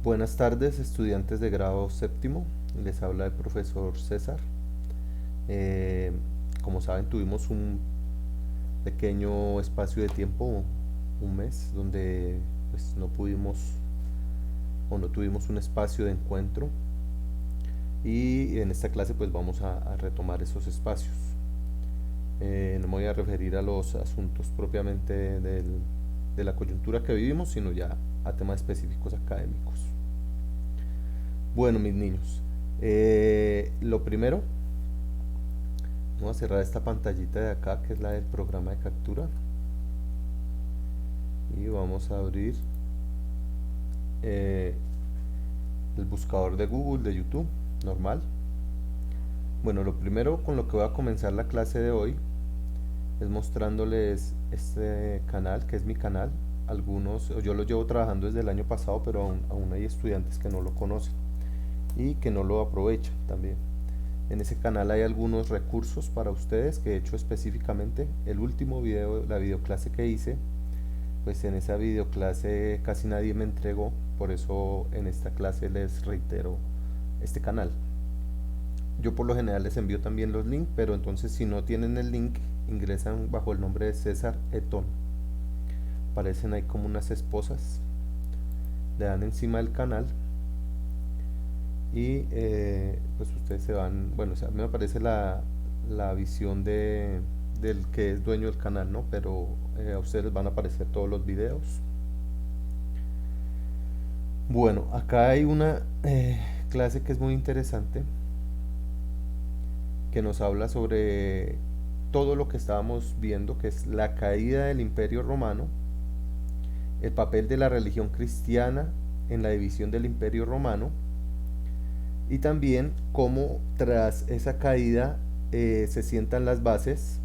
Buenas tardes, estudiantes de grado séptimo. Les habla el profesor César. Eh, Como saben, tuvimos un pequeño espacio de tiempo, un mes, donde pues no pudimos o no tuvimos un espacio de encuentro. Y en esta clase pues vamos a retomar esos espacios. No me voy a referir a los asuntos propiamente de la coyuntura que vivimos, sino ya a temas específicos académicos. Bueno, mis niños, lo primero, vamos a cerrar esta pantallita de acá, que es la del programa de captura, y vamos a abrir eh, el buscador de Google, de YouTube, normal. Bueno, lo primero con lo que voy a comenzar la clase de hoy es mostrándoles este canal, que es mi canal. Algunos, yo lo llevo trabajando desde el año pasado, pero aún hay estudiantes que no lo conocen y que no lo aprovechan también. En ese canal hay algunos recursos para ustedes que he hecho específicamente. El último video, la videoclase que hice, pues en esa videoclase casi nadie me entregó, por eso en esta clase les reitero este canal. Yo por lo general les envío también los links, pero entonces si no tienen el link, ingresan bajo el nombre de César Etón. Aparecen ahí como unas esposas, le dan encima del canal y pues ustedes se van, bueno, o sea, me aparece la visión del que es dueño del canal, ¿no? Pero a ustedes les van a aparecer todos los videos. Bueno, acá hay una clase que es muy interesante, que nos habla sobre todo lo que estábamos viendo, que es la caída del Imperio Romano, el papel de la religión cristiana en la división del Imperio Romano, y también cómo tras esa caída se sientan las bases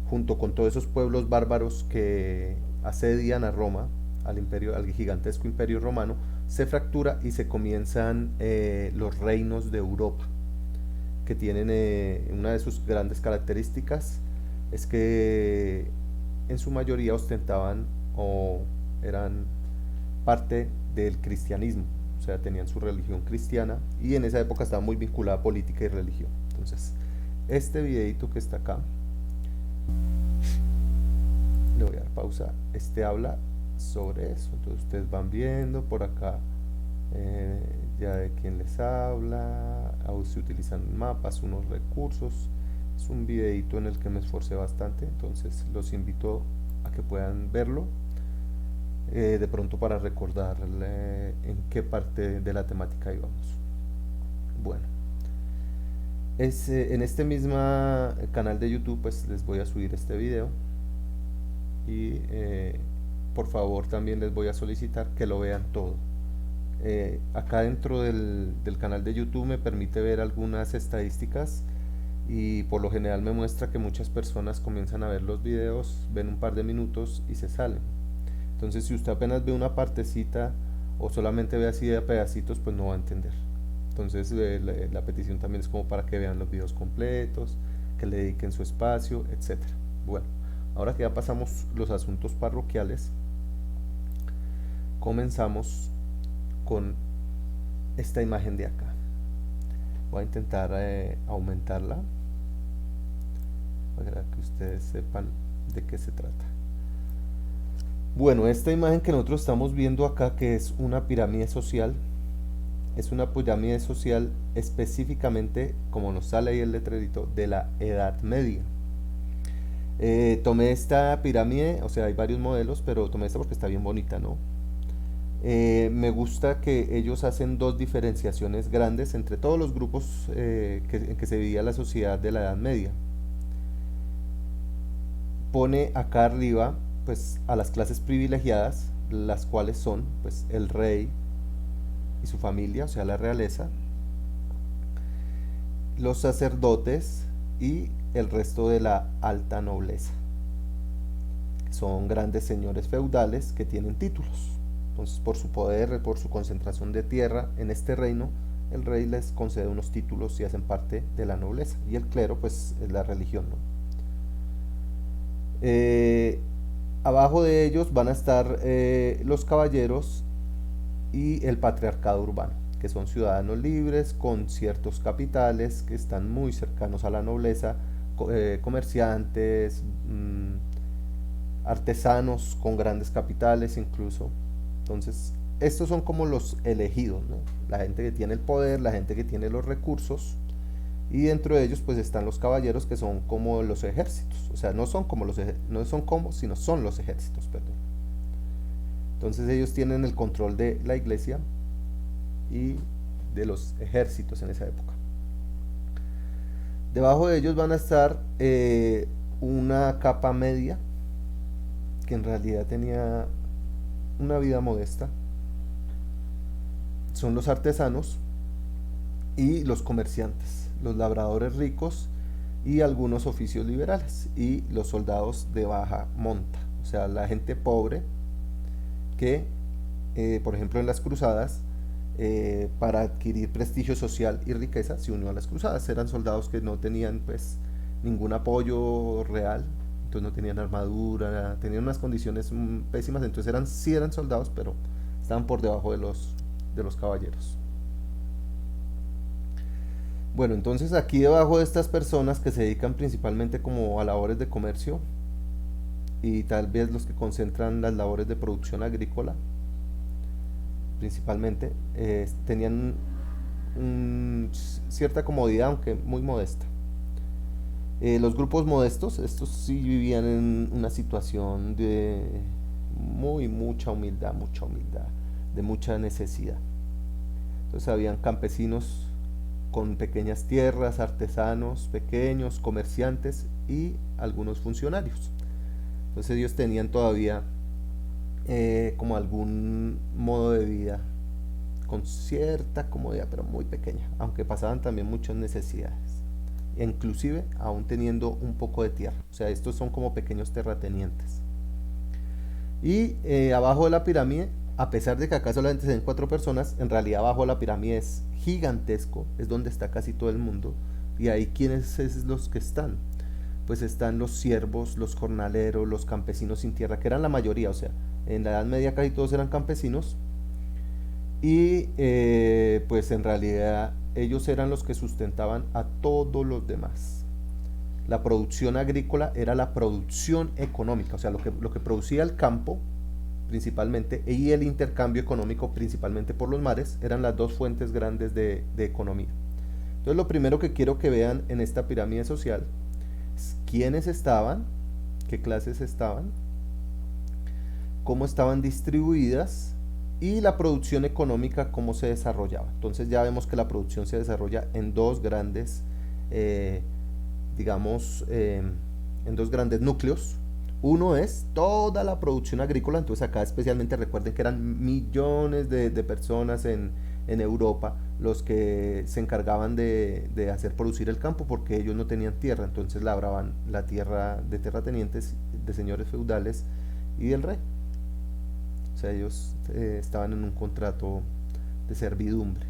junto con todos esos pueblos bárbaros que asedian a Roma, al imperio, al gigantesco imperio romano, se fractura y se comienzan los reinos de Europa, que tienen una de sus grandes características es que en su mayoría ostentaban o eran parte del cristianismo, o sea, tenían su religión cristiana y en esa época estaba muy vinculada a política y religión. Entonces, este videito que está acá, le voy a dar pausa, este habla sobre eso, entonces ustedes van viendo por acá eh, ya de quién les habla, se utilizan mapas, unos recursos, es un videito en el que me esforcé bastante, entonces los invito a que puedan verlo de pronto para recordarle en qué parte de la temática íbamos. Bueno, en este mismo canal de YouTube pues les voy a subir este video y por favor también les voy a solicitar que lo vean todo. Acá dentro del canal de YouTube me permite ver algunas estadísticas y por lo general me muestra que muchas personas comienzan a ver los videos, ven un par de minutos y se salen. Entonces si usted apenas ve una partecita o solamente ve así de pedacitos, pues no va a entender. Entonces la petición también es como para que vean los videos completos, que le dediquen su espacio, etcétera. Bueno, ahora que ya pasamos los asuntos parroquiales, comenzamos con esta imagen de acá. Voy a intentar aumentarla para que ustedes sepan de qué se trata. Bueno, esta imagen que nosotros estamos viendo acá, que es una pirámide social, es una pirámide social específicamente, como nos sale ahí el letrerito, de la Edad Media. Tomé esta pirámide, o sea, hay varios modelos, pero tomé esta porque está bien bonita, ¿no? Me gusta que ellos hacen dos diferenciaciones grandes entre todos los grupos en que se vivía la sociedad de la Edad Media. Pone acá arriba pues a las clases privilegiadas, las cuales son pues el rey y su familia, o sea la realeza, los sacerdotes y el resto de la alta nobleza. Son grandes señores feudales que tienen títulos. Entonces, por su poder, por su concentración de tierra en este reino, el rey les concede unos títulos y hacen parte de la nobleza. Y el clero, pues, es la religión, ¿no? Eh, Abajo de ellos van a estar los caballeros y el patriarcado urbano, que son ciudadanos libres con ciertos capitales que están muy cercanos a la nobleza, comerciantes, artesanos con grandes capitales incluso. Entonces, estos son como los elegidos, ¿no? La gente que tiene el poder, la gente que tiene los recursos, y dentro de ellos pues están los caballeros que son como los ejércitos, o sea, no son como no son como, sino son los ejércitos, perdón. Entonces ellos tienen el control de la iglesia y de los ejércitos en esa época. Debajo de ellos van a estar una capa media que en realidad tenía una vida modesta. Son los artesanos y los comerciantes, los labradores ricos y algunos oficios liberales y los soldados de baja monta, o sea, la gente pobre que, por ejemplo, en las cruzadas, para adquirir prestigio social y riqueza, se unió a las cruzadas. Eran soldados que no tenían pues ningún apoyo real, entonces no tenían armadura, tenían unas condiciones pésimas, entonces sí eran soldados, pero estaban por debajo de los caballeros. Bueno, entonces aquí debajo de estas personas que se dedican principalmente como a labores de comercio y tal vez los que concentran las labores de producción agrícola, principalmente, tenían cierta comodidad, aunque muy modesta. Los grupos modestos, estos sí vivían en una situación de mucha humildad, de mucha necesidad. Entonces habían campesinos con pequeñas tierras, artesanos pequeños, comerciantes y algunos funcionarios. Entonces ellos tenían todavía como algún modo de vida con cierta comodidad, pero muy pequeña, aunque pasaban también muchas necesidades, inclusive aún teniendo un poco de tierra. O sea, estos son como pequeños terratenientes. Y abajo de la pirámide, a pesar de que acá solamente se ven 4 personas, en realidad abajo de la pirámide es gigantesco, es donde está casi todo el mundo. Y ahí, ¿quiénes es los que están? Pues están los siervos, los jornaleros, los campesinos sin tierra, que eran la mayoría, o sea, en la Edad Media casi todos eran campesinos, y pues en realidad ellos eran los que sustentaban a todos los demás. La producción agrícola era la producción económica, o sea, lo que producía el campo principalmente y el intercambio económico principalmente por los mares eran las dos fuentes grandes de economía. Entonces lo primero que quiero que vean en esta pirámide social es quiénes estaban, qué clases estaban, cómo estaban distribuidas y la producción económica cómo se desarrollaba. Entonces ya vemos que la producción se desarrolla en dos grandes, digamos, en dos grandes núcleos. Uno es toda la producción agrícola, entonces acá especialmente recuerden que eran millones de personas en Europa los que se encargaban de hacer producir el campo porque ellos no tenían tierra, entonces labraban la tierra de terratenientes, de señores feudales y del rey. O sea, ellos estaban en un contrato de servidumbre.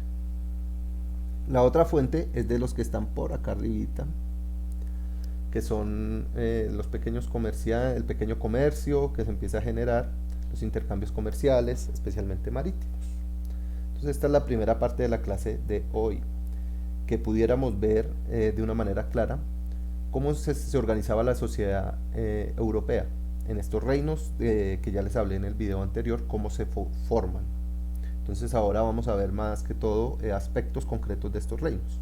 La otra fuente es de los que están por acá arribita, que son los pequeños el pequeño comercio que se empieza a generar, los intercambios comerciales, especialmente marítimos. Entonces esta es la primera parte de la clase de hoy, que pudiéramos ver de una manera clara cómo se organizaba la sociedad europea en estos reinos que ya les hablé en el video anterior, cómo se forman. Entonces ahora vamos a ver más que todo aspectos concretos de estos reinos.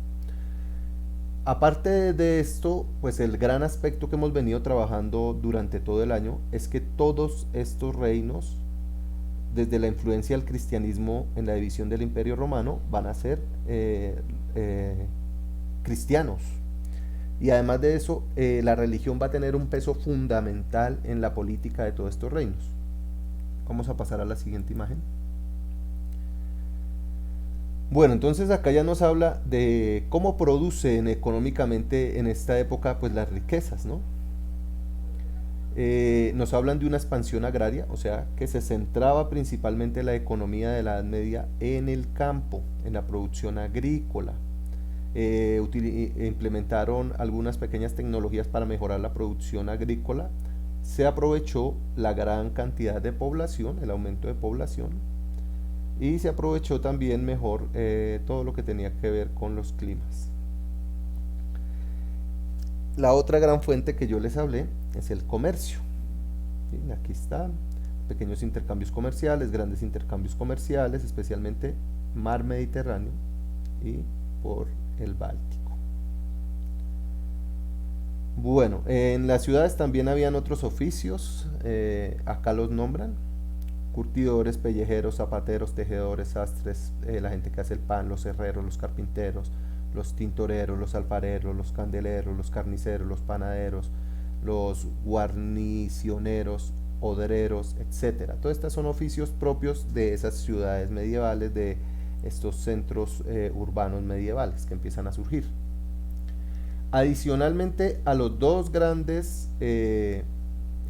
Aparte de esto, pues el gran aspecto que hemos venido trabajando durante todo el año es que todos estos reinos, desde la influencia del cristianismo en la división del Imperio Romano, van a ser cristianos. Y además de eso, la religión va a tener un peso fundamental en la política de todos estos reinos. Vamos a pasar a la siguiente imagen. Bueno, entonces acá ya nos habla de cómo producen económicamente en esta época pues las riquezas, ¿no? Nos hablan de una expansión agraria, o sea, que se centraba principalmente la economía de la Edad Media en el campo, en la producción agrícola. Implementaron algunas pequeñas tecnologías para mejorar la producción agrícola se aprovechó la gran cantidad de población, el aumento de población, y se aprovechó también mejor todo lo que tenía que ver con los climas. La otra gran fuente que yo les hablé es el comercio. ¿Sí? Aquí están pequeños intercambios comerciales, grandes intercambios comerciales, especialmente mar Mediterráneo y por el Báltico. Bueno, en las ciudades también habían otros oficios, acá los nombran: curtidores, pellejeros, zapateros, tejedores, sastres, la gente que hace el pan, los herreros, los carpinteros, los tintoreros, los alfareros, los candeleros, los carniceros, los panaderos, los guarnicioneros, odreros, etcétera. Todos estos son oficios propios de esas ciudades medievales, de estos centros urbanos medievales que empiezan a surgir. Adicionalmente a los dos grandes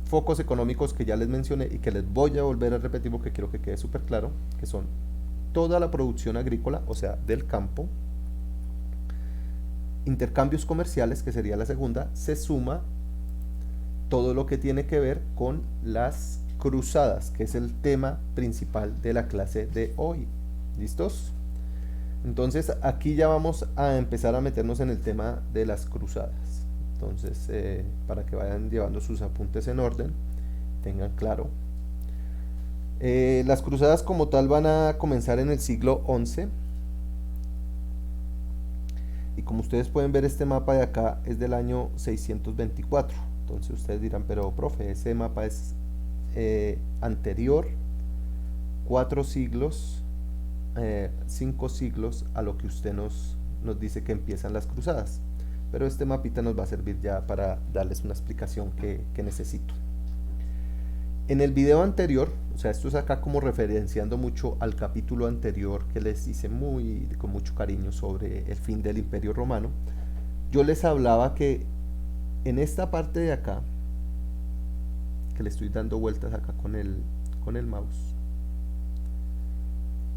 focos económicos que ya les mencioné y que les voy a volver a repetir porque quiero que quede súper claro, que son toda la producción agrícola, o sea, del campo, intercambios comerciales, que sería la segunda, se suma todo lo que tiene que ver con las cruzadas, que es el tema principal de la clase de hoy. ¿Listos? Entonces aquí ya vamos a empezar a meternos en el tema de las cruzadas. Entonces, para que vayan llevando sus apuntes en orden, tengan claro. Las cruzadas como tal van a comenzar en el siglo XI. Y como ustedes pueden ver, este mapa de acá es del año 624. Entonces ustedes dirán, pero profe, ese mapa es anterior 4 siglos, 5 siglos a lo que usted nos dice que empiezan las cruzadas. Pero este mapita nos va a servir ya para darles una explicación que necesito. En el video anterior, o sea, esto es acá como referenciando mucho al capítulo anterior que les hice con mucho cariño sobre el fin del Imperio Romano, yo les hablaba que en esta parte de acá, que le estoy dando vueltas acá con el mouse,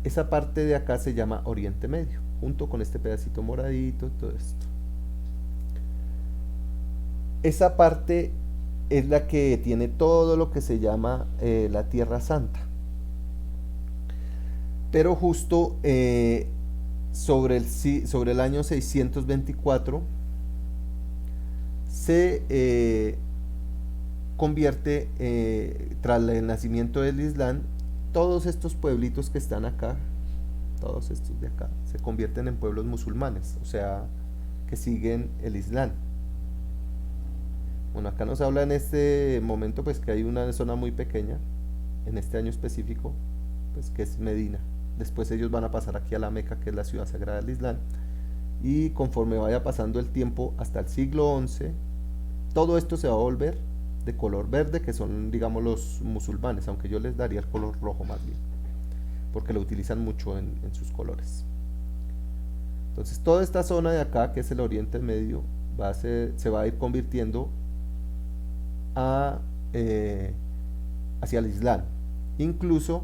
esa parte de acá se llama Oriente Medio, junto con este pedacito moradito, todo esto. Esa parte es la que tiene todo lo que se llama la Tierra Santa. Pero justo sobre el año 624 se convierte, tras el nacimiento del Islam, todos estos pueblitos que están acá, todos estos de acá, se convierten en pueblos musulmanes, o sea, que siguen el Islam. Bueno, acá nos habla en este momento pues que hay una zona muy pequeña, en este año específico, pues que es Medina. Después ellos van a pasar aquí a la Meca, que es la ciudad sagrada del Islam, y conforme vaya pasando el tiempo hasta el siglo XI, todo esto se va a volver de color verde, que son, digamos, los musulmanes, aunque yo les daría el color rojo más bien, porque lo utilizan mucho en sus colores. Entonces toda esta zona de acá, que es el Oriente Medio, se va a ir convirtiendo hacia el Islam. Incluso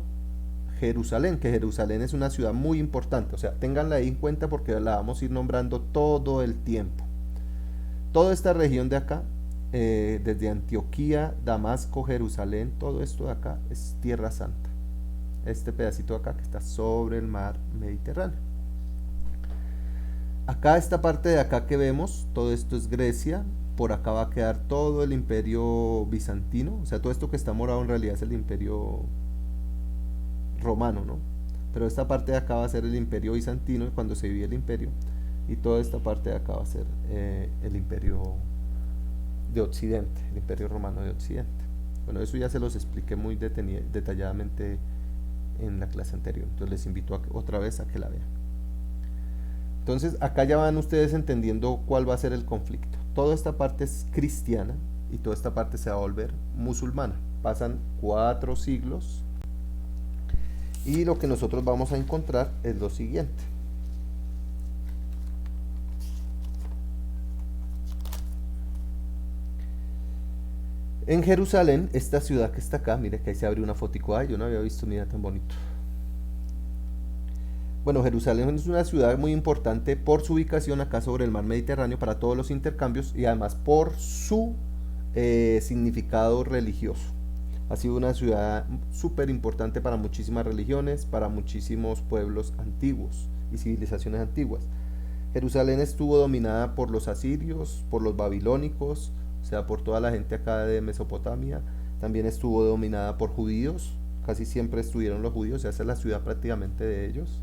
Jerusalén, que Jerusalén es una ciudad muy importante, o sea, ténganla ahí en cuenta porque la vamos a ir nombrando todo el tiempo. Toda esta región de acá, desde Antioquía, Damasco, Jerusalén, todo esto de acá es Tierra Santa. Este pedacito de acá que está sobre el mar Mediterráneo. Acá, esta parte de acá que vemos, todo esto es Grecia. Por acá va a quedar todo el imperio bizantino, o sea, todo esto que está morado en realidad es el imperio romano, ¿no? Pero esta parte de acá va a ser el imperio bizantino, cuando se divide el imperio, y toda esta parte de acá va a ser el imperio de Occidente, el imperio romano de Occidente. Bueno, eso ya se los expliqué muy detalladamente en la clase anterior, entonces les invito otra vez a que la vean. Entonces acá ya van ustedes entendiendo cuál va a ser el conflicto. Toda esta parte es cristiana y toda esta parte se va a volver musulmana. Pasan 4 siglos y lo que nosotros vamos a encontrar es lo siguiente. En Jerusalén, esta ciudad que está acá, mire que ahí se abre una fotico, yo no había visto ni nada tan bonito. Bueno, Jerusalén es una ciudad muy importante por su ubicación acá sobre el mar Mediterráneo para todos los intercambios y además por su significado religioso. Ha sido una ciudad súper importante para muchísimas religiones, para muchísimos pueblos antiguos y civilizaciones antiguas. Jerusalén estuvo dominada por los asirios, por los babilónicos, o sea, por toda la gente acá de Mesopotamia. También estuvo dominada por judíos, casi siempre estuvieron los judíos, o sea, esa es la ciudad prácticamente de ellos.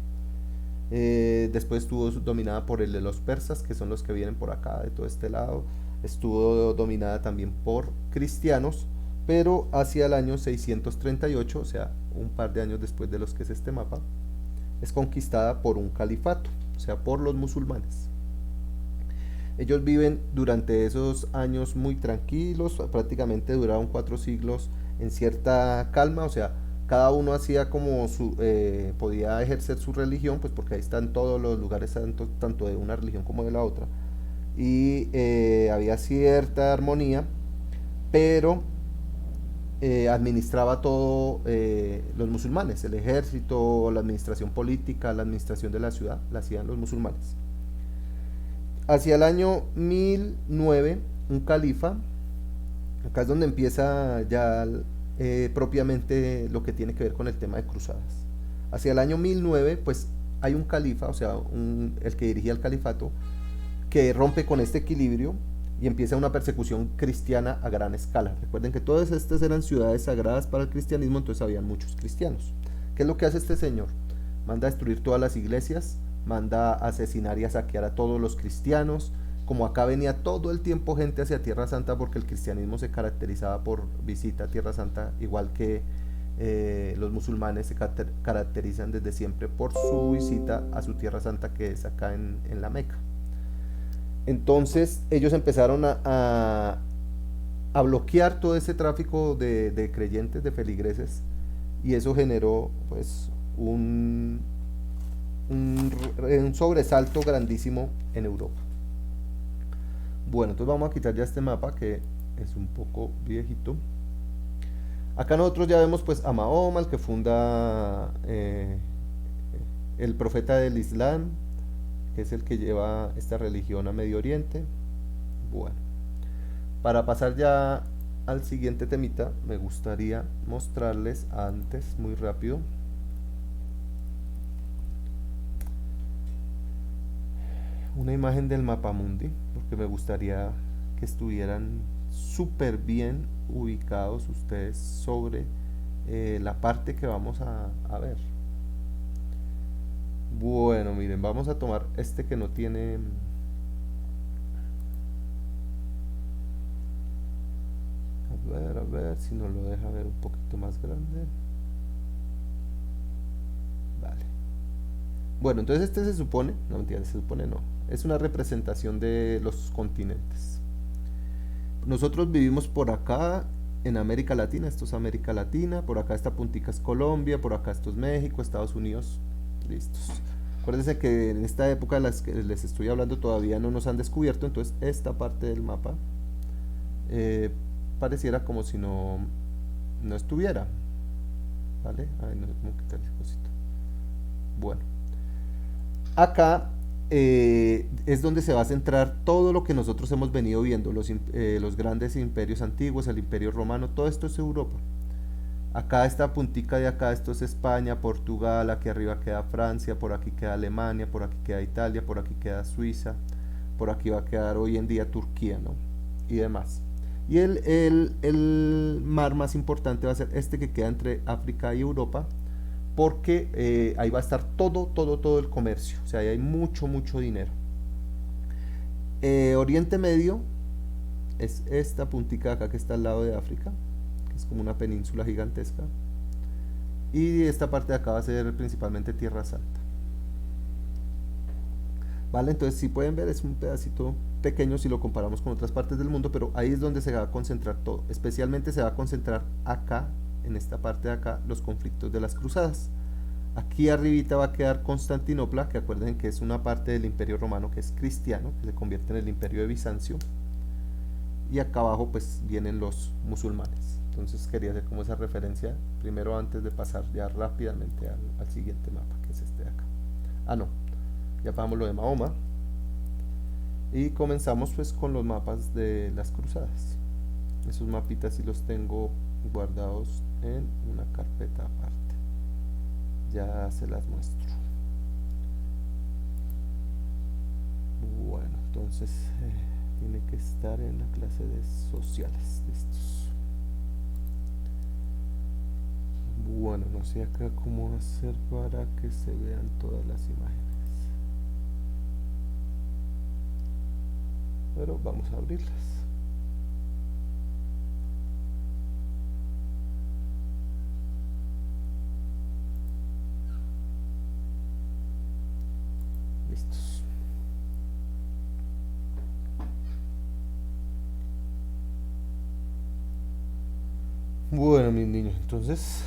Después estuvo dominada por el de los persas, que son los que vienen por acá, de todo este lado. Estuvo dominada también por cristianos, pero hacia el año 638, o sea, un par de años después de los que es este mapa, es conquistada por un califato, o sea, por los musulmanes. Ellos viven durante esos años muy tranquilos, prácticamente duraron 4 siglos en cierta calma, o sea, cada uno hacía como podía ejercer su religión, pues porque ahí están todos los lugares, tanto de una religión como de la otra, y había cierta armonía, pero administraba todo los musulmanes, el ejército, la administración política, la administración de la ciudad, la hacían los musulmanes. Hacia el año 1009, un califa, acá es donde empieza ya propiamente lo que tiene que ver con el tema de cruzadas. Hacia el año 1009, pues hay un califa, o sea, el que dirigía el califato, que rompe con este equilibrio y empieza una persecución cristiana a gran escala. Recuerden que todas estas eran ciudades sagradas para el cristianismo, entonces habían muchos cristianos. ¿Qué es lo que hace este señor? Manda a destruir todas las iglesias, manda a asesinar y a saquear a todos los cristianos. Como acá venía todo el tiempo gente hacia Tierra Santa, porque el cristianismo se caracterizaba por visita a Tierra Santa, igual que los musulmanes se caracterizan desde siempre por su visita a su Tierra Santa, que es acá en la Meca. Entonces ellos empezaron a bloquear todo ese tráfico de creyentes, de feligreses, y eso generó pues un sobresalto grandísimo en Europa. Bueno, entonces vamos a quitar ya este mapa que es un poco viejito. Acá nosotros ya vemos pues a Mahoma, el que funda el profeta del Islam, que es el que lleva esta religión a Medio Oriente. Bueno, para pasar ya al siguiente temita, me gustaría mostrarles antes, muy rápido, una imagen del mapamundi, porque me gustaría que estuvieran súper bien ubicados ustedes sobre la parte que vamos a ver. Bueno, miren, vamos a tomar este que no tiene... A ver si nos lo deja ver un poquito más grande. Vale. Bueno, entonces este se supone, no mentira, se supone no, es una representación de los continentes. Nosotros vivimos por acá en América Latina, esto es América Latina, por acá esta puntica es Colombia, por acá esto es México, Estados Unidos, listos. Acuérdense que en esta época de las que les estoy hablando todavía no nos han descubierto, entonces esta parte del mapa pareciera como si no estuviera, ¿vale? Ay, no, ¿cómo quitar el cosito? Bueno, acá es donde se va a centrar todo lo que nosotros hemos venido viendo, los grandes imperios antiguos, el imperio romano, todo esto es Europa. Acá esta puntica de acá, esto es España, Portugal, aquí arriba queda Francia, por aquí queda Alemania, por aquí queda Italia, por aquí queda Suiza, por aquí va a quedar hoy en día Turquía, ¿no? Y demás. Y el mar más importante va a ser este que queda entre África y Europa, porque ahí va a estar todo el comercio, o sea, ahí hay mucho dinero. Oriente Medio es esta puntica de acá que está al lado de África, que es como una península gigantesca, y esta parte de acá va a ser principalmente Tierra Santa. Vale, entonces si pueden ver es un pedacito pequeño si lo comparamos con otras partes del mundo, pero ahí es donde se va a concentrar todo, especialmente se va a concentrar acá, en esta parte de acá, los conflictos de las cruzadas. Aquí arribita va a quedar Constantinopla, que acuerden que es una parte del imperio romano que es cristiano, que se convierte en el imperio de Bizancio, y acá abajo pues vienen los musulmanes. Entonces quería hacer como esa referencia primero antes de pasar ya rápidamente al siguiente mapa, que es este de acá. No, ya pasamos lo de Mahoma y comenzamos pues con los mapas de las cruzadas. Esos mapitas sí los tengo guardados en una carpeta aparte. Ya se las muestro. Bueno, entonces tiene que estar en la clase de sociales. Listos. Bueno, no sé acá cómo hacer para que se vean todas las imágenes, pero vamos a abrirlas. Listos. Bueno, mis niños, entonces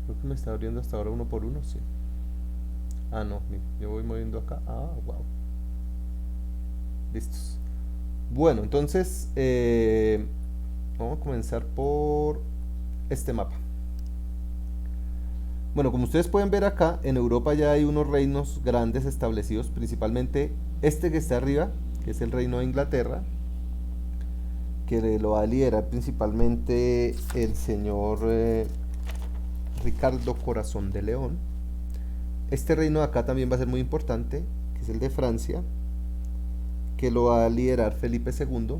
creo que me está abriendo hasta ahora uno por uno, sí. Ah, no, mira, yo voy moviendo acá. Ah, wow. Listos. Bueno, entonces vamos a comenzar por este mapa. Bueno, como ustedes pueden ver acá, en Europa ya hay unos reinos grandes establecidos, principalmente este que está arriba, que es el reino de Inglaterra, que lo va a liderar principalmente el señor Ricardo Corazón de León. Este reino de acá también va a ser muy importante, que es el de Francia, que lo va a liderar Felipe II,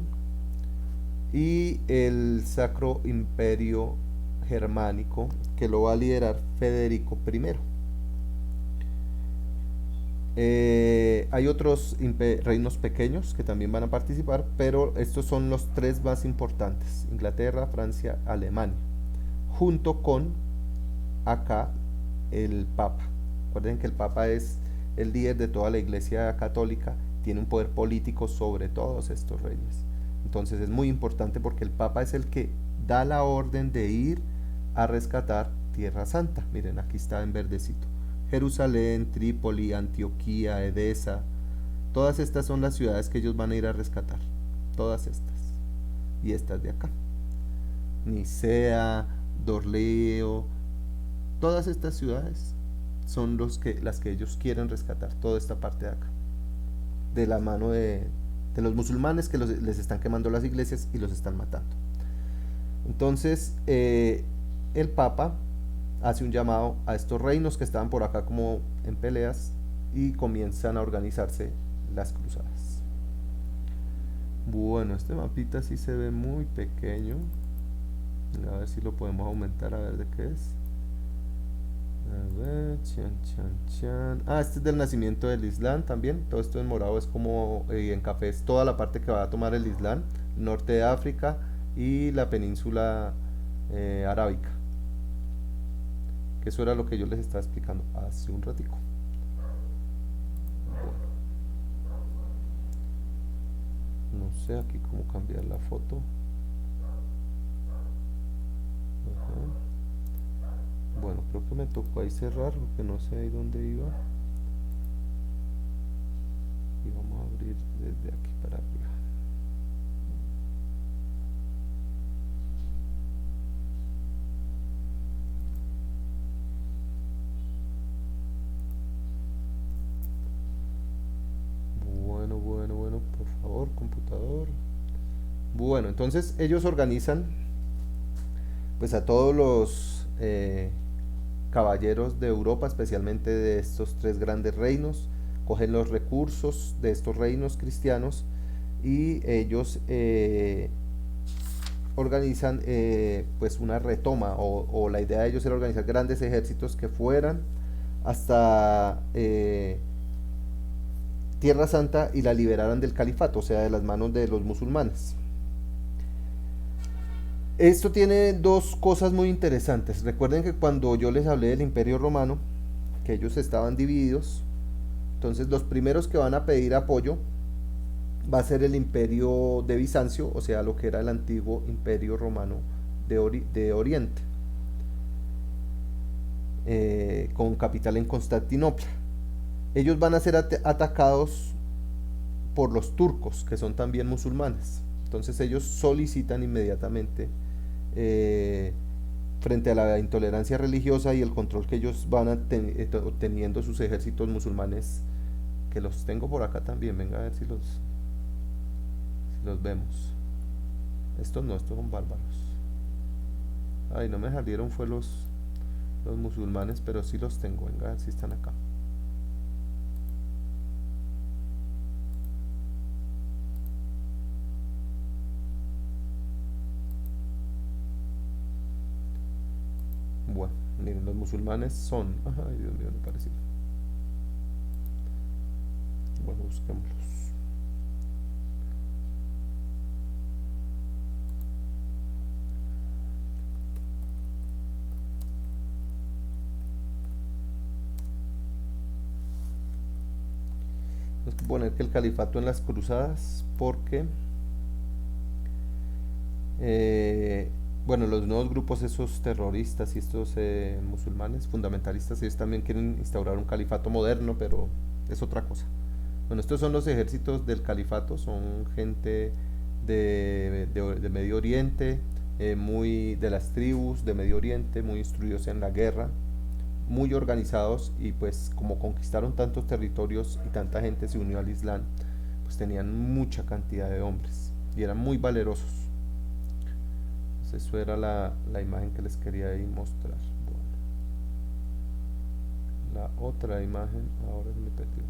y el Sacro Imperio Germánico, que lo va a liderar Federico I. Hay otros reinos pequeños que también van a participar, pero estos son los tres más importantes: Inglaterra, Francia, Alemania, junto con acá el Papa. Recuerden que el Papa es el líder de toda la Iglesia Católica, tiene un poder político sobre todos estos reyes. Entonces es muy importante porque el Papa es el que da la orden de ir a rescatar Tierra Santa. Miren, aquí está en verdecito: Jerusalén, Trípoli, Antioquía, Edesa. Todas estas son las ciudades que ellos van a ir a rescatar. Todas estas. Y estas de acá: Nicea, Dorleo. Todas estas ciudades son las que ellos quieren rescatar. Toda esta parte de acá. De la mano de los musulmanes que les están quemando las iglesias y los están matando. Entonces, el Papa hace un llamado a estos reinos que estaban por acá como en peleas y comienzan a organizarse las cruzadas. Bueno, este mapita sí se ve muy pequeño. A ver si lo podemos aumentar, a ver de qué es. A ver, chan, chan, chan. Ah, este es del nacimiento del Islam también. Todo esto en morado es como, en café es toda la parte que va a tomar el Islam, norte de África y la península arábica. Que eso era lo que yo les estaba explicando hace un ratico. No sé aquí cómo cambiar la foto. Ajá. Bueno, creo que me tocó ahí cerrar porque no sé ahí dónde iba. Y vamos a abrir desde aquí para arriba. Bueno, por favor, computador. Bueno, entonces ellos organizan pues a todos los caballeros de Europa, especialmente de estos tres grandes reinos, cogen los recursos de estos reinos cristianos y ellos organizan pues una retoma, o la idea de ellos era organizar grandes ejércitos que fueran hasta Tierra Santa y la liberaran del califato, o sea, de las manos de los musulmanes. Esto tiene dos cosas muy interesantes. Recuerden que cuando yo les hablé del Imperio Romano, que ellos estaban divididos, entonces los primeros que van a pedir apoyo va a ser el Imperio de Bizancio, o sea, lo que era el antiguo Imperio Romano de Oriente, con capital en Constantinopla. Ellos van a ser atacados por los turcos, que son también musulmanes. Entonces ellos solicitan inmediatamente, frente a la intolerancia religiosa y el control que ellos van teniendo sus ejércitos musulmanes, que los tengo por acá también, venga a ver si los vemos. Estos no, estos son bárbaros. Ay, no me salieron fue los musulmanes, pero sí los tengo. Venga, si están acá. Bueno, miren, los musulmanes son. Ay, Dios mío, no pareció. Bueno, busquémoslos. Tenemos que poner que el califato en las cruzadas, porque eh, bueno, los nuevos grupos, esos terroristas y estos musulmanes fundamentalistas, ellos también quieren instaurar un califato moderno, pero es otra cosa. Bueno, estos son los ejércitos del califato, son gente de Medio Oriente, muy de las tribus de Medio Oriente, muy instruidos en la guerra, muy organizados, y pues como conquistaron tantos territorios y tanta gente se unió al Islam, pues tenían mucha cantidad de hombres y eran muy valerosos. Entonces eso era la imagen que les quería ahí mostrar. Bueno, la otra imagen ahora se me perdió.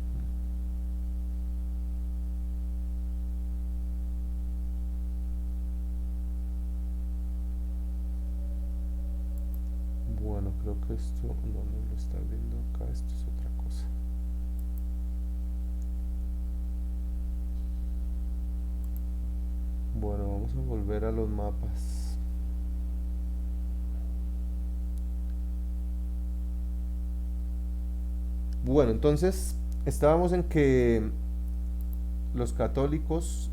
Bueno, creo que esto no lo está viendo acá, esto es otra cosa. Bueno, vamos a volver a los mapas. Bueno, entonces estábamos en que los católicos,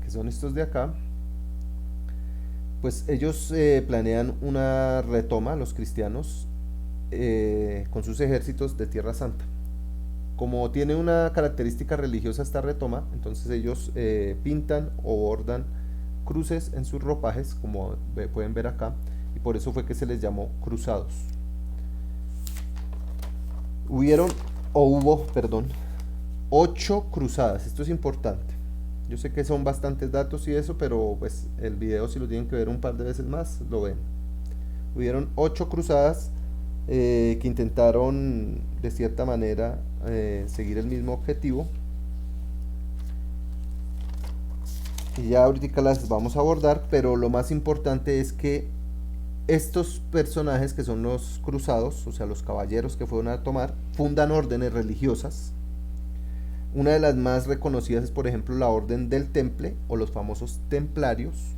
que son estos de acá, pues ellos planean una retoma, los cristianos, con sus ejércitos de Tierra Santa. Como tiene una característica religiosa esta retoma, entonces ellos pintan o bordan cruces en sus ropajes, como pueden ver acá, y por eso fue que se les llamó cruzados. Hubieron, o hubo, perdón, 8 cruzadas. Esto es importante. Yo sé que son bastantes datos y eso, pero pues el video, si lo tienen que ver un par de veces más, lo ven. Hubieron 8 cruzadas que intentaron de cierta manera seguir el mismo objetivo. Y ya ahorita las vamos a abordar, pero lo más importante es que estos personajes que son los cruzados, o sea, los caballeros que fueron a tomar, fundan órdenes religiosas. Una de las más reconocidas es, por ejemplo, la Orden del Temple o los famosos templarios.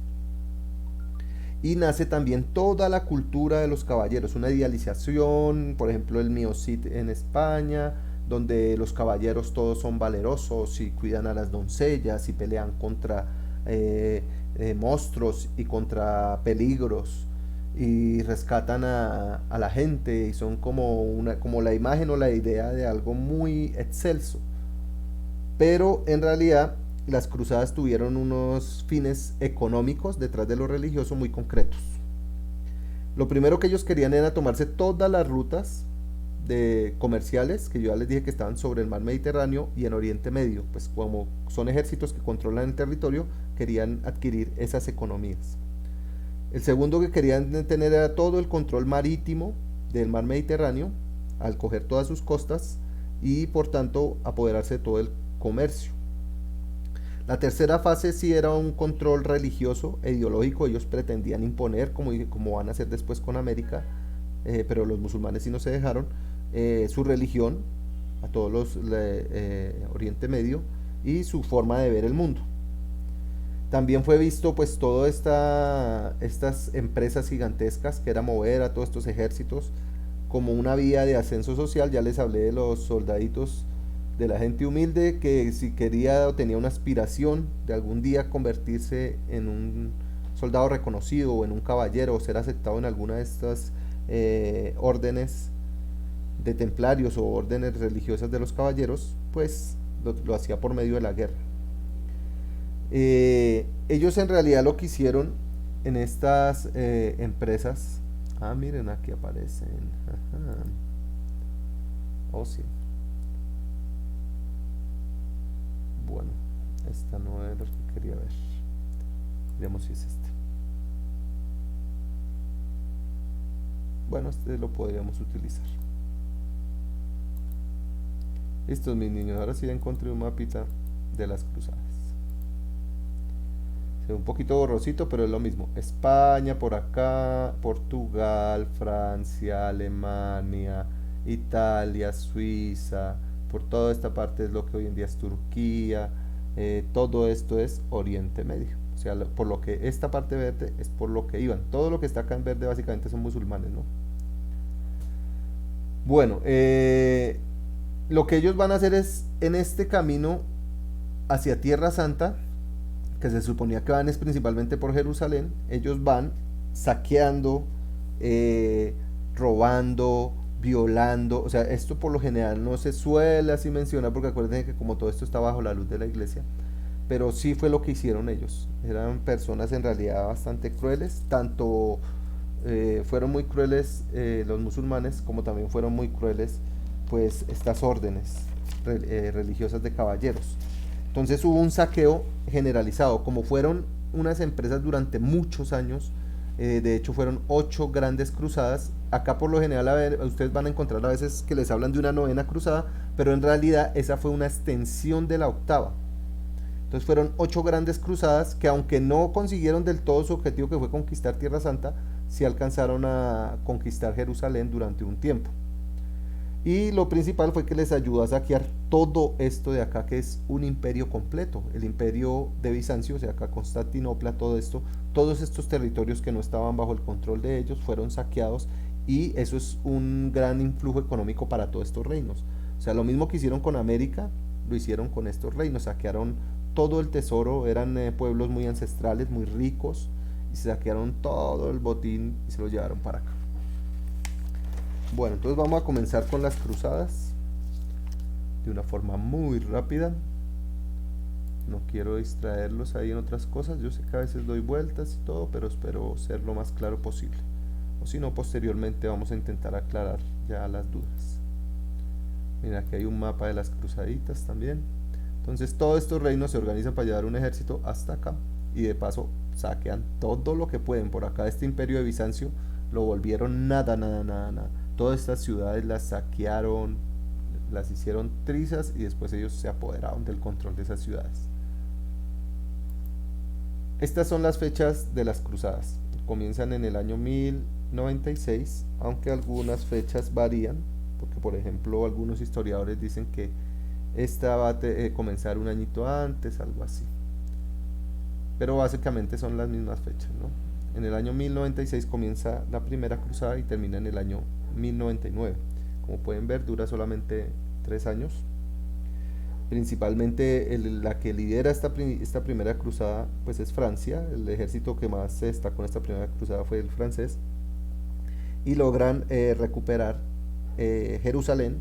Y nace también toda la cultura de los caballeros, una idealización, por ejemplo, el Mio Cid en España, donde los caballeros todos son valerosos y cuidan a las doncellas y pelean contra monstruos y contra peligros y rescatan a la gente y son como la imagen o la idea de algo muy excelso. Pero en realidad las cruzadas tuvieron unos fines económicos detrás de lo religioso muy concretos. Lo primero que ellos querían era tomarse todas las rutas de comerciales que yo ya les dije que estaban sobre el mar Mediterráneo y en Oriente Medio, pues como son ejércitos que controlan el territorio, querían adquirir esas economías. El segundo que querían tener era todo el control marítimo del mar Mediterráneo, al coger todas sus costas y por tanto apoderarse de todo el comercio. La tercera fase sí era un control religioso e ideológico. Ellos pretendían imponer, como van a hacer después con América, pero los musulmanes sí no se dejaron, su religión a todos los Oriente Medio y su forma de ver el mundo. También fue visto pues todas estas empresas gigantescas que era mover a todos estos ejércitos como una vía de ascenso social. Ya les hablé de los soldaditos, de la gente humilde que si quería o tenía una aspiración de algún día convertirse en un soldado reconocido o en un caballero o ser aceptado en alguna de estas órdenes de templarios o órdenes religiosas de los caballeros, pues lo hacía por medio de la guerra. Ellos en realidad lo que hicieron en estas empresas, miren aquí aparecen, ajá. Oh sí, bueno, esta no es lo que quería ver. Veamos si es este. Bueno, este lo podríamos utilizar. Listo, mis niños, ahora sí ya encontré un mapita de las cruzadas. Se ve un poquito borrosito, pero es lo mismo. España por acá, Portugal, Francia, Alemania, Italia, Suiza, por toda esta parte es lo que hoy en día es Turquía. Todo esto es Oriente Medio. O sea, por lo que esta parte verde es por lo que iban. Todo lo que está acá en verde básicamente son musulmanes, ¿no? Bueno, lo que ellos van a hacer es en este camino hacia Tierra Santa, que se suponía que van es principalmente por Jerusalén, ellos van saqueando, robando, violando, o sea, esto por lo general no se suele así mencionar porque acuérdense que como todo esto está bajo la luz de la iglesia, pero sí fue lo que hicieron ellos. Eran personas en realidad bastante crueles, tanto fueron muy crueles los musulmanes como también fueron muy crueles pues estas órdenes religiosas de caballeros. Entonces hubo un saqueo generalizado, como fueron unas empresas durante muchos años, de hecho fueron 8 grandes cruzadas. Acá por lo general a ver, ustedes van a encontrar a veces que les hablan de una novena cruzada, pero en realidad esa fue una extensión de la octava. Entonces fueron 8 grandes cruzadas que aunque no consiguieron del todo su objetivo que fue conquistar Tierra Santa, sí alcanzaron a conquistar Jerusalén durante un tiempo. Y lo principal fue que les ayudó a saquear todo esto de acá, que es un imperio completo, el imperio de Bizancio, o sea, acá Constantinopla, todo esto, todos estos territorios que no estaban bajo el control de ellos fueron saqueados y eso es un gran influjo económico para todos estos reinos. O sea, lo mismo que hicieron con América, lo hicieron con estos reinos, saquearon todo el tesoro, eran pueblos muy ancestrales, muy ricos, y se saquearon todo el botín y se lo llevaron para acá. Bueno, entonces vamos a comenzar con las cruzadas de una forma muy rápida. No quiero distraerlos ahí en otras cosas. Yo sé que a veces doy vueltas y todo, pero espero ser lo más claro posible. O si no, posteriormente vamos a intentar aclarar ya las dudas. Mira, aquí hay un mapa de las cruzaditas también. Entonces todos estos reinos se organizan para llevar un ejército hasta acá. Y de paso saquean todo lo que pueden. Por acá este imperio de Bizancio lo volvieron nada, nada, nada, nada. Todas estas ciudades las saquearon, las hicieron trizas y después ellos se apoderaron del control de esas ciudades. Estas son las fechas de las cruzadas. Comienzan en el año 1096, aunque algunas fechas varían, porque por ejemplo algunos historiadores dicen que esta va a comenzar un añito antes, algo así. Pero básicamente son las mismas fechas, ¿no? En el año 1096 comienza la primera cruzada y termina en el año 1099. Como pueden ver, dura solamente 3 años. Principalmente la que lidera esta primera cruzada pues es Francia. El ejército que más se destacó en esta primera cruzada fue el francés. Y logran recuperar Jerusalén.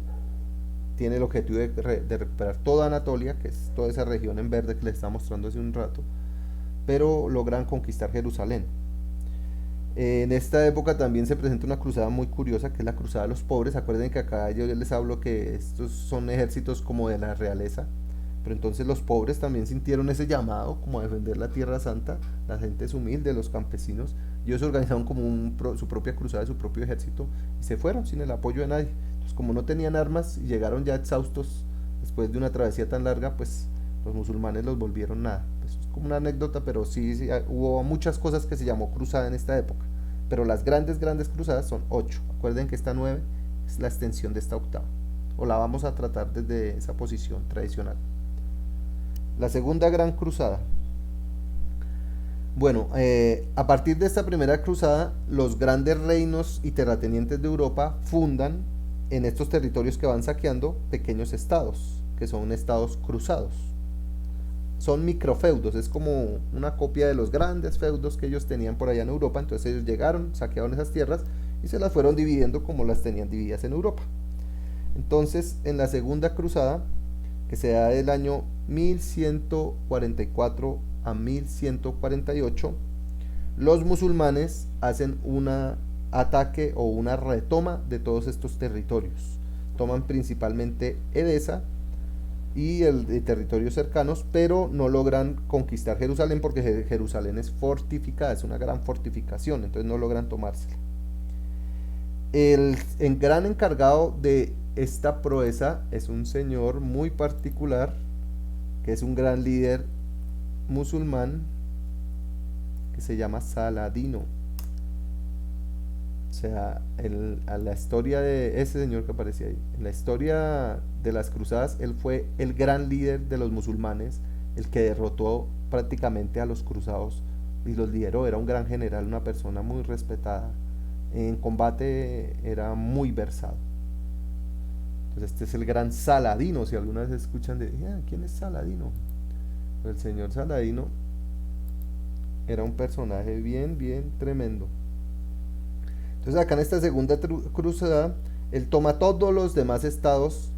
Tiene el objetivo de recuperar toda Anatolia, que es toda esa región en verde que les estaba mostrando hace un rato. Pero logran conquistar Jerusalén. En esta época también se presenta una cruzada muy curiosa, que es la cruzada de los pobres. Acuerden que acá yo les hablo que estos son ejércitos como de la realeza, pero entonces los pobres también sintieron ese llamado como a defender la Tierra Santa, la gente es humilde, los campesinos, y ellos se organizaron como su propia cruzada, su propio ejército, y se fueron sin el apoyo de nadie. Entonces como no tenían armas y llegaron ya exhaustos después de una travesía tan larga, pues los musulmanes los volvieron nada. Eso es como una anécdota, pero sí, hubo muchas cosas que se llamó cruzada en esta época. Pero las grandes cruzadas son 8. Acuerden que esta 9 es la extensión de esta octava. O la vamos a tratar desde esa posición tradicional. La segunda gran cruzada. Bueno, a partir de esta primera cruzada, los grandes reinos y terratenientes de Europa fundan en estos territorios que van saqueando pequeños estados, que son estados cruzados. Son microfeudos, es como una copia de los grandes feudos que ellos tenían por allá en Europa. Entonces ellos llegaron, saquearon esas tierras y se las fueron dividiendo como las tenían divididas en Europa. Entonces en la segunda cruzada, que se da del año 1144 a 1148, los musulmanes hacen un ataque o una retoma de todos estos territorios. Toman principalmente Edesa, y de territorios cercanos, pero no logran conquistar Jerusalén porque Jerusalén es fortificada, es una gran fortificación, entonces no logran tomársela. El gran encargado de esta proeza es un señor muy particular, que es un gran líder musulmán, que se llama Saladino. O sea, a la historia de ese señor que aparecía ahí, en la historia de las cruzadas, él fue el gran líder de los musulmanes, el que derrotó prácticamente a los cruzados y los lideró. Era un gran general, una persona muy respetada. En combate era muy versado. Entonces este es el gran Saladino. Si alguna vez escuchan de, ¿quién es Saladino? Pues el señor Saladino era un personaje bien, bien tremendo. Entonces acá en esta segunda cruzada, él toma todos los demás estados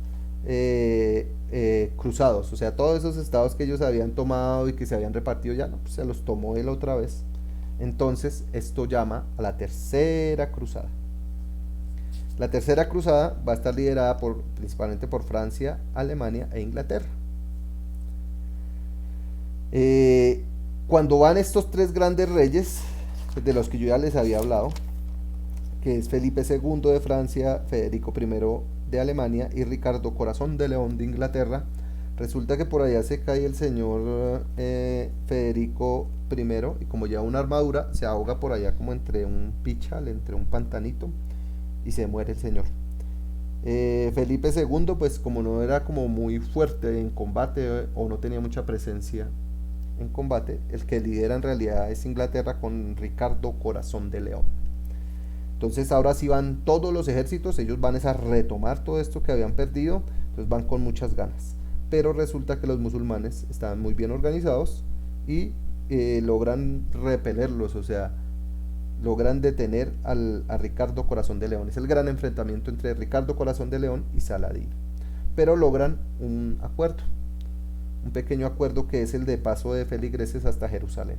cruzados, o sea, todos esos estados que ellos habían tomado y que se habían repartido ya, no, pues se los tomó él otra vez. Entonces esto llama a la tercera cruzada. La tercera cruzada va a estar liderada principalmente por Francia, Alemania e Inglaterra. Cuando van estos tres grandes reyes, de los que yo ya les había hablado, que es Felipe II de Francia, Federico I de Alemania y Ricardo Corazón de León de Inglaterra, resulta que por allá se cae el señor Federico I y como lleva una armadura, se ahoga por allá como entre un pichal, entre un pantanito, y se muere el señor. Felipe II, pues como no era como muy fuerte en combate o no tenía mucha presencia en combate, el que lidera en realidad es Inglaterra con Ricardo Corazón de León. Entonces ahora sí van todos los ejércitos, ellos van a retomar todo esto que habían perdido, entonces van con muchas ganas. Pero resulta que los musulmanes estaban muy bien organizados y logran repelerlos, o sea, logran detener a Ricardo Corazón de León. Es el gran enfrentamiento entre Ricardo Corazón de León y Saladino. Pero logran un acuerdo, un pequeño acuerdo que es el de paso de feligreses hasta Jerusalén,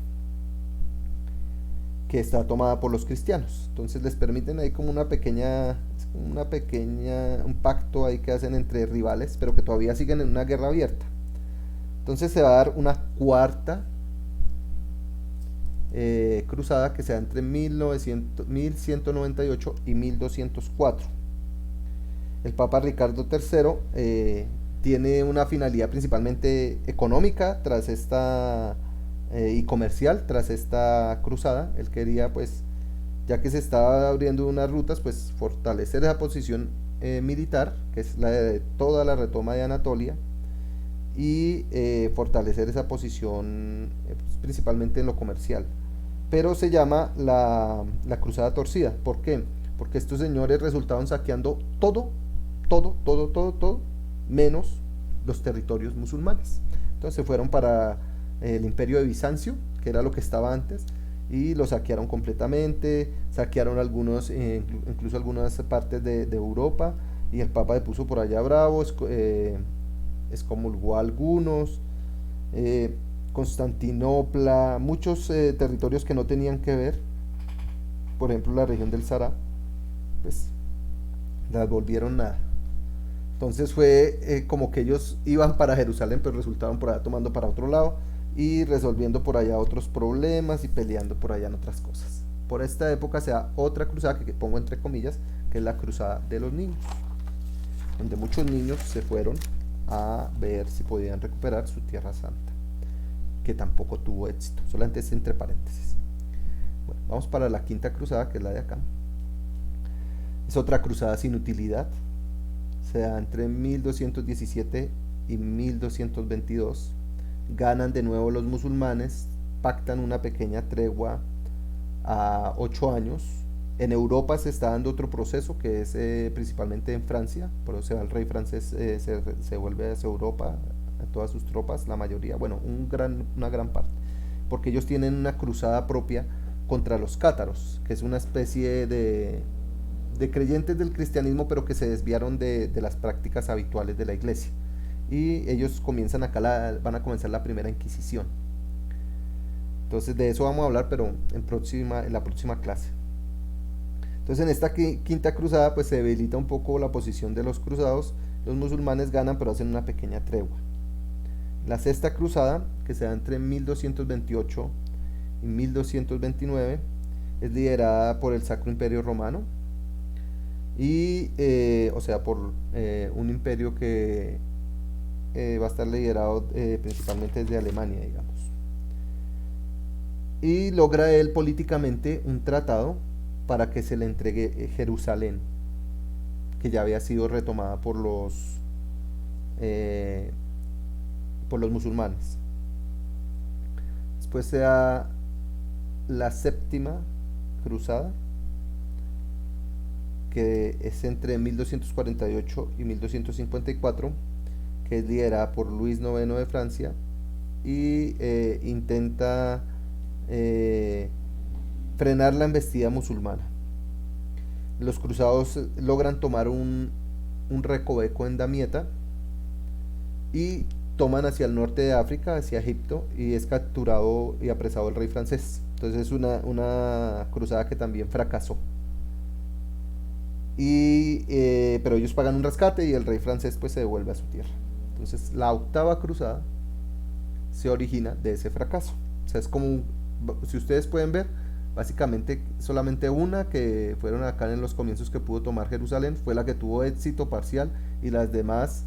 que está tomada por los cristianos. Entonces les permiten ahí como un pacto ahí que hacen entre rivales, pero que todavía siguen en una guerra abierta. Entonces se va a dar una cuarta cruzada que se da entre 1198 y 1204. El Papa Ricardo III tiene una finalidad principalmente económica tras esta y comercial tras esta cruzada. Él quería, pues, ya que se estaba abriendo unas rutas, pues fortalecer esa posición militar, que es la de toda la retoma de Anatolia, y fortalecer esa posición pues, principalmente en lo comercial. Pero se llama la cruzada torcida. ¿Por qué? Porque estos señores resultaron saqueando todo, menos los territorios musulmanes. Entonces se fueron para el imperio de Bizancio, que era lo que estaba antes, y lo saquearon completamente, saquearon incluso algunas partes de Europa, y el Papa se puso por allá bravo, excomulgó a algunos, Constantinopla, muchos territorios que no tenían que ver, por ejemplo la región del Sahara, pues las volvieron nada. Entonces fue como que ellos iban para Jerusalén, pero resultaron por allá tomando para otro lado y resolviendo por allá otros problemas y peleando por allá en otras cosas. Por esta época se da otra cruzada que pongo entre comillas, que es la cruzada de los niños, donde muchos niños se fueron a ver si podían recuperar su tierra santa, que tampoco tuvo éxito, solamente es entre paréntesis. Bueno, vamos para la quinta cruzada, que es la de acá. Es otra cruzada sin utilidad, se da entre 1217 y 1222. Ganan de nuevo los musulmanes, pactan una pequeña tregua a 8 años. En Europa se está dando otro proceso que es principalmente en Francia, por eso se va el rey francés, se vuelve hacia Europa, a todas sus tropas, la mayoría, bueno, una gran parte, porque ellos tienen una cruzada propia contra los cátaros, que es una especie de creyentes del cristianismo, pero que se desviaron de las prácticas habituales de la iglesia. Y ellos comienzan van a comenzar la primera Inquisición. Entonces de eso vamos a hablar, pero en la próxima clase. Entonces en esta quinta cruzada pues se debilita un poco la posición de los cruzados los musulmanes ganan, pero hacen una pequeña tregua. La sexta cruzada, que se da entre 1228 y 1229, es liderada por el Sacro Imperio Romano, y o sea, por un imperio que va a estar liderado principalmente desde Alemania, digamos. Y logra él políticamente un tratado para que se le entregue Jerusalén, que ya había sido retomada eh, por los musulmanes. Después se da la séptima cruzada, que es entre 1248 y 1254, que es liderada por Luis IX de Francia, y intenta frenar la embestida musulmana. Los cruzados logran tomar un recoveco en Damieta y toman hacia el norte de África, hacia Egipto, y es capturado y apresado el rey francés. Entonces es una cruzada que también fracasó. Pero ellos pagan un rescate y el rey francés pues se devuelve a su tierra. Entonces la octava cruzada se origina de ese fracaso. O sea, es como, si ustedes pueden ver, básicamente solamente una, que fueron acá en los comienzos, que pudo tomar Jerusalén, fue la que tuvo éxito parcial, y las demás,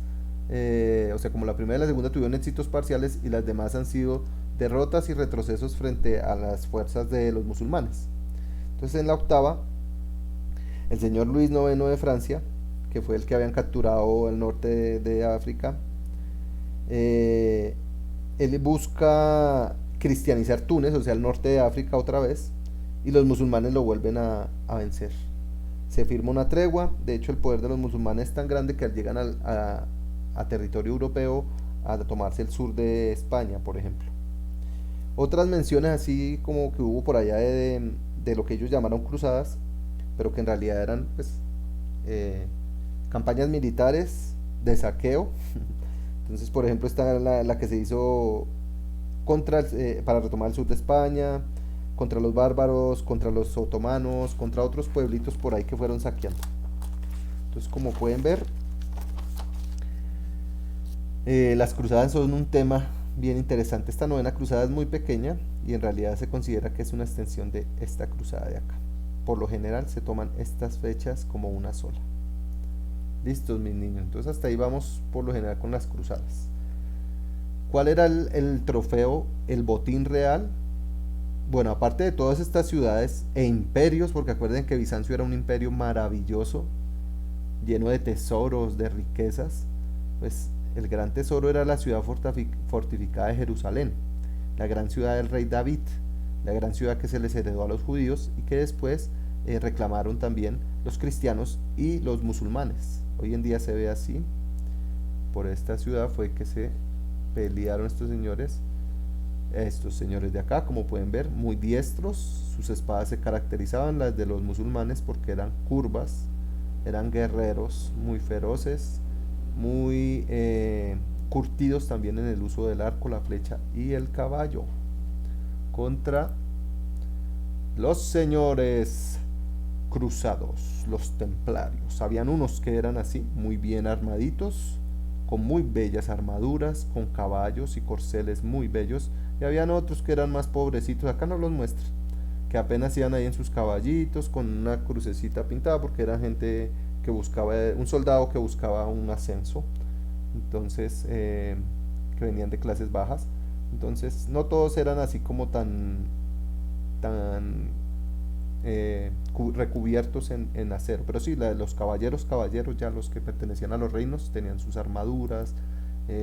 o sea, como la primera y la segunda tuvieron éxitos parciales, y las demás han sido derrotas y retrocesos frente a las fuerzas de los musulmanes. Entonces en la octava, el señor Luis IX de Francia, que fue el que habían capturado el norte de África, eh, él busca cristianizar Túnez, o sea, el norte de África otra vez, y los musulmanes lo vuelven a vencer. Se firma una tregua. De hecho, el poder de los musulmanes es tan grande que llegan a territorio europeo a tomarse el sur de España, por ejemplo. Otras menciones así como que hubo por allá de lo que ellos llamaron cruzadas, pero que en realidad eran pues eh, campañas militares de saqueo. Entonces, por ejemplo, está la que se hizo para retomar el sur de España, contra los bárbaros, contra los otomanos, contra otros pueblitos por ahí que fueron saqueando. Entonces, como pueden ver, las cruzadas son un tema bien interesante. Esta novena cruzada es muy pequeña y en realidad se considera que es una extensión de esta cruzada de acá. Por lo general se toman estas fechas como una sola. Listos, mis niños. Entonces hasta ahí vamos por lo general con las cruzadas. ¿Cuál era el trofeo, el botín real? Bueno, aparte de todas estas ciudades e imperios, porque acuerden que Bizancio era un imperio maravilloso, lleno de tesoros, de riquezas, pues el gran tesoro era la ciudad fortificada de Jerusalén, la gran ciudad del rey David, la gran ciudad que se les heredó a los judíos y que después reclamaron también los cristianos y los musulmanes. Hoy en día se ve así. Por esta ciudad fue que se pelearon estos señores de acá, como pueden ver, muy diestros. Sus espadas se caracterizaban las de los musulmanes porque eran curvas, eran guerreros muy feroces, muy curtidos también en el uso del arco, la flecha y el caballo, contra los señores cruzados, los templarios. Habían unos que eran así, muy bien armaditos, con muy bellas armaduras, con caballos y corceles muy bellos, y habían otros que eran más pobrecitos, acá nos los muestra, que apenas iban ahí en sus caballitos, con una crucecita pintada, porque era gente que buscaba, un soldado que buscaba un ascenso, entonces, que venían de clases bajas. Entonces, no todos eran así como tan recubiertos en acero, pero sí, los caballeros, ya los que pertenecían a los reinos, tenían sus armaduras,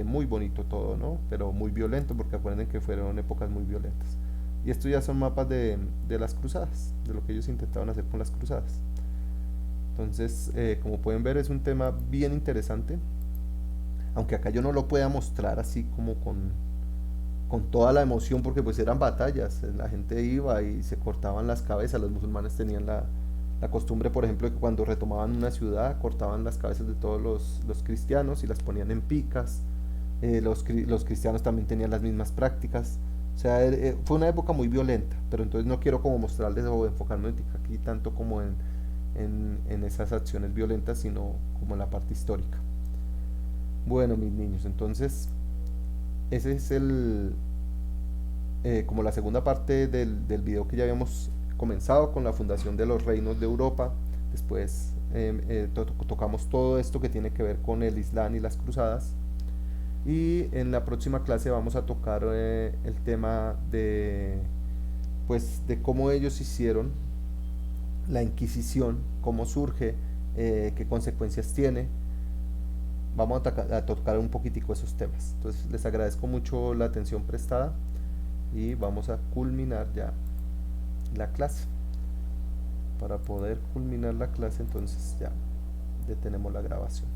muy bonito todo, ¿no? Pero muy violento, porque acuérdense que fueron épocas muy violentas. Y estos ya son mapas de las cruzadas, de lo que ellos intentaban hacer con las cruzadas. Entonces, como pueden ver, es un tema bien interesante, aunque acá yo no lo pueda mostrar así como con toda la emoción, porque pues eran batallas, la gente iba y se cortaban las cabezas. Los musulmanes tenían la costumbre, por ejemplo, de que cuando retomaban una ciudad, cortaban las cabezas de todos los cristianos y las ponían en picas. Los cristianos también tenían las mismas prácticas. O sea, fue una época muy violenta, pero entonces no quiero como mostrarles o enfocarme aquí tanto como en esas acciones violentas, sino como en la parte histórica. Bueno, mis niños, entonces ese es como la segunda parte del video que ya habíamos comenzado con la fundación de los reinos de Europa. Después tocamos todo esto que tiene que ver con el Islam y las cruzadas. Y en la próxima clase vamos a tocar el tema pues, de cómo ellos hicieron la Inquisición, cómo surge, qué consecuencias tiene. Vamos a tocar un poquitico esos temas. Entonces les agradezco mucho la atención prestada y vamos a culminar ya la clase. Para poder culminar la clase, entonces ya detenemos la grabación.